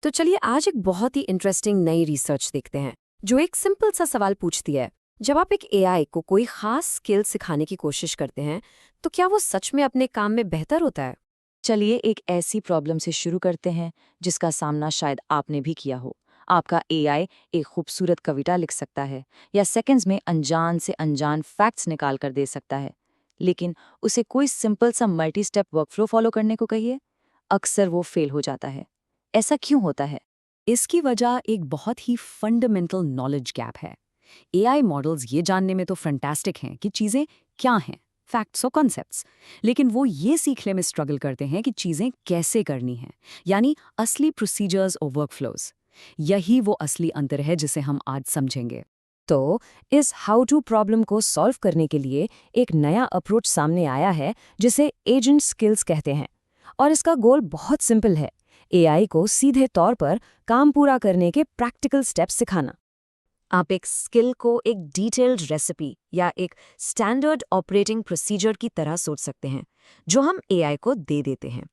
तो चलिए आज एक बहुत ही इंटरेस्टिंग नई रिसर्च देखते हैं जो एक सिंपल सा सवाल पूछती है। जब आप एक एआई को कोई खास स्किल सिखाने की कोशिश करते हैं तो क्या वो सच में अपने काम में बेहतर होता है? चलिए एक ऐसी प्रॉब्लम से शुरू करते हैं जिसका सामना शायद आपने भी किया हो। आपका एआई एक खूबसूरत कविता लिख सकता है या सेकंड्स में अनजान से अनजान फैक्ट्स निकाल कर दे सकता है, लेकिन उसे कोई सिंपल सा मल्टी स्टेप वर्कफ्लो फॉलो करने को कहिए, अक्सर वो फेल हो जाता है। ऐसा क्यों होता है? इसकी वजह एक बहुत ही फंडामेंटल नॉलेज गैप है। एआई मॉडल्स ये जानने में तो फैंटास्टिक हैं कि चीज़ें क्या हैं, फैक्ट्स और कॉन्सेप्ट्स, लेकिन वो ये सीखने में स्ट्रगल करते हैं कि चीज़ें कैसे करनी हैं, यानी असली प्रोसीजर्स और वर्कफ्लोज। यही वो असली अंतर है जिसे हम आज समझेंगे। तो इस हाउ टू प्रॉब्लम को सॉल्व करने के लिए एक नया अप्रोच सामने आया है जिसे एजेंट स्किल्स कहते हैं। और इसका गोल बहुत सिंपल है, एआई को सीधे तौर पर काम पूरा करने के प्रैक्टिकल स्टेप्स सिखाना। आप एक स्किल को एक डिटेल्ड रेसिपी या एक स्टैंडर्ड ऑपरेटिंग प्रोसीजर की तरह सोच सकते हैं जो हम एआई को दे देते हैं।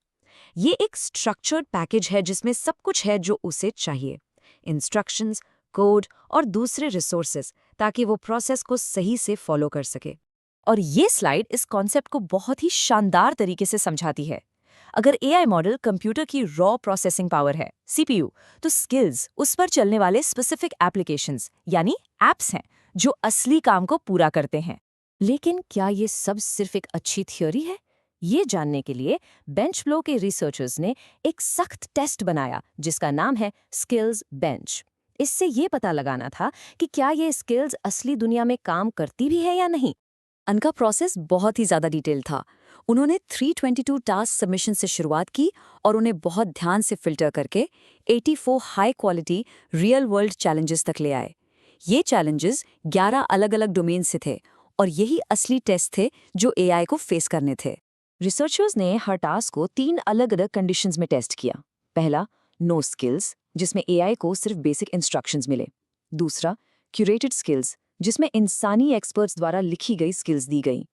ये एक स्ट्रक्चर्ड पैकेज है जिसमें सब कुछ है जो उसे चाहिए, इंस्ट्रक्शंस, कोड और दूसरे रिसोर्सेज, ताकि वो प्रोसेस को सही से फॉलो कर सके। और ये स्लाइड इस कॉन्सेप्ट को बहुत ही शानदार तरीके से समझाती है। अगर एआई मॉडल कंप्यूटर की रॉ प्रोसेसिंग पावर है, सीपीयू, तो स्किल्स उस पर चलने वाले स्पेसिफिक एप्लीकेशंस यानी एप्स हैं जो असली काम को पूरा करते हैं। लेकिन क्या ये सब सिर्फ एक अच्छी थ्योरी है? ये जानने के लिए बेंचफ्लो के रिसर्चर्स ने एक सख्त टेस्ट बनाया जिसका नाम है स्किल्स बेंच। इससे ये पता लगाना था कि क्या ये स्किल्स असली दुनिया में काम करती भी है या नहीं। उनका प्रोसेस बहुत ही ज़्यादा डिटेल था। उन्होंने 322 टास्क सबमिशन से शुरुआत की और उन्हें बहुत ध्यान से फिल्टर करके 84 high quality real world challenges तक ले आए। ये चैलेंजेस 11 अलग-अलग डोमेन से थे और यही असली टेस्ट थे जो एआई को फेस करने थे। रिसर्चर्स ने हर टास्क को 3 अलग-अलग कंडीशंस में टेस्ट किया। पहला, नो स्किल्स, जिसमें एआई को सिर्फ बेसिक इंस्ट्रक्शंस मिले। दूसरा, क्यूरेटेड स्किल्स, जिसमें इंसानी एक्सपर्ट्स द्वारा लिखी गई स्किल्स दी गई।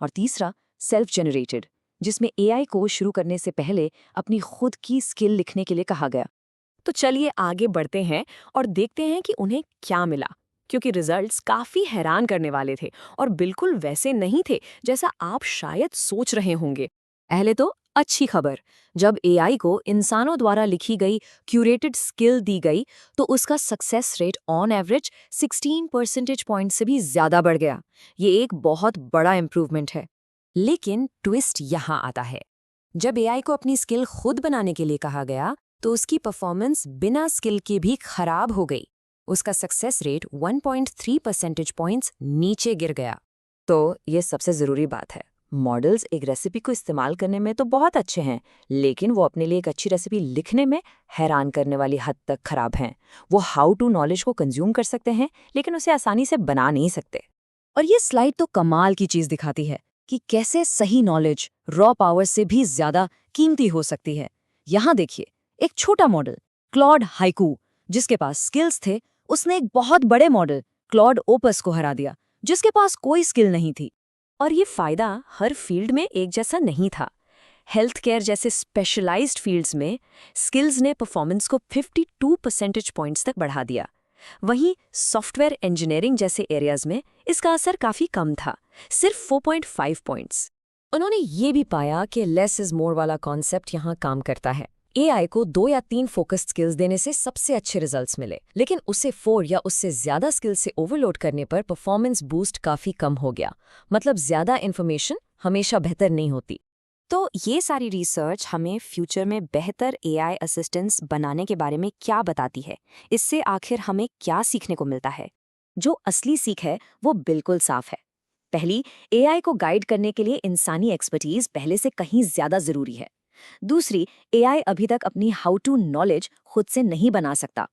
और तीसरा, सेल्फ जनरेटेड, जिसमें एआई को शुरू करने से पहले अपनी खुद की स्किल लिखने के लिए कहा गया। तो चलिए आगे बढ़ते हैं और देखते हैं कि उन्हें क्या मिला, क्योंकि रिजल्ट्स काफी हैरान करने वाले थे और बिल्कुल वैसे नहीं थे जैसा आप शायद सोच रहे होंगे। पहले तो अच्छी खबर, जब एआई को इंसानों द्वारा लिखी गई क्यूरेटेड स्किल दी गई तो उसका success rate on average 16 percentage point से भी ज्यादा बढ़ गया। ये एक बहुत बड़ा इंप्रूवमेंट है। लेकिन ट्विस्ट यहाँ आता है, जब एआई को अपनी स्किल खुद बनाने के लिए कहा गया तो उसकी परफॉर्मेंस बिना स्किल के भी खराब हो गई। उसका सक्सेस रेट 1.3 परसेंटेज पॉइंट्स नीचे गिर गया। तो ये सबसे ज़रूरी बात है, मॉडल्स एक रेसिपी को इस्तेमाल करने में तो बहुत अच्छे हैं, लेकिन वो अपने लिए एक अच्छी रेसिपी लिखने में हैरान करने वाली हद तक खराब हैं। वो हाउ टू नॉलेज को कंज्यूम कर सकते हैं लेकिन उसे आसानी से बना नहीं सकते। और ये स्लाइड तो कमाल की चीज़ दिखाती है कि कैसे सही नॉलेज रॉ पावर से भी ज़्यादा कीमती हो सकती है। यहाँ देखिए, एक छोटा मॉडल क्लॉड हाइकू जिसके पास स्किल्स थे, उसने एक बहुत बड़े मॉडल क्लॉड ओपस को हरा दिया जिसके पास कोई स्किल नहीं थी। और ये फायदा हर फील्ड में एक जैसा नहीं था। हेल्थ केयर जैसे स्पेशलाइज्ड फील्ड्स में स्किल्स ने परफॉर्मेंस को 52 परसेंटेज पॉइंट्स तक बढ़ा दिया। वहीं सॉफ्टवेयर इंजीनियरिंग जैसे एरियाज में इसका असर काफी कम था, सिर्फ 4.5 पॉइंट्स। उन्होंने ये भी पाया कि लेस इज मोर वाला कॉन्सेप्ट यहाँ काम करता है। एआई को 2 या 3 फोकस्ड स्किल्स देने से सबसे अच्छे रिजल्ट्स मिले, लेकिन उसे 4 या उससे ज्यादा स्किल्स से ओवरलोड करने पर परफॉर्मेंस बूस्ट काफी कम हो गया। मतलब ज्यादा इन्फॉर्मेशन हमेशा बेहतर नहीं होती। तो ये सारी रिसर्च हमें फ्यूचर में बेहतर एआई असिस्टेंट्स बनाने के बारे में क्या बताती है? इससे आखिर हमें क्या सीखने को मिलता है? जो असली सीख है वो बिल्कुल साफ है। पहली, एआई को गाइड करने के लिए इंसानी एक्सपर्टीज पहले से कहीं ज्यादा जरूरी है। दूसरी, एआई अभी तक अपनी हाउ टू नॉलेज खुद से नहीं बना सकता।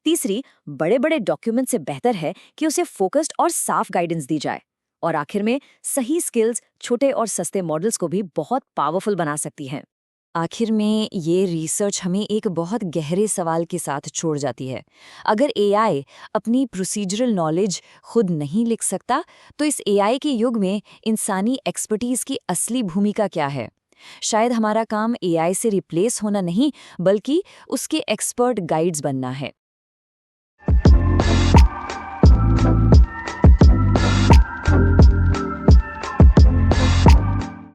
तीसरी, बड़े बड़े डॉक्यूमेंट से बेहतर है कि उसे फोकस्ड और साफ गाइडेंस दी जाए। और आखिर में, सही स्किल्स छोटे और सस्ते मॉडल्स को भी बहुत पावरफुल बना सकती हैं। आखिर में ये रिसर्च हमें एक बहुत गहरे सवाल के साथ छोड़ जाती है। अगर एआई अपनी प्रोसीजरल नॉलेज खुद नहीं लिख सकता तो इस एआई के युग में इंसानी एक्सपर्टीज की असली भूमिका क्या है? शायद हमारा काम एआई से रिप्लेस होना नहीं, बल्कि उसके एक्सपर्ट गाइड्स बनना है।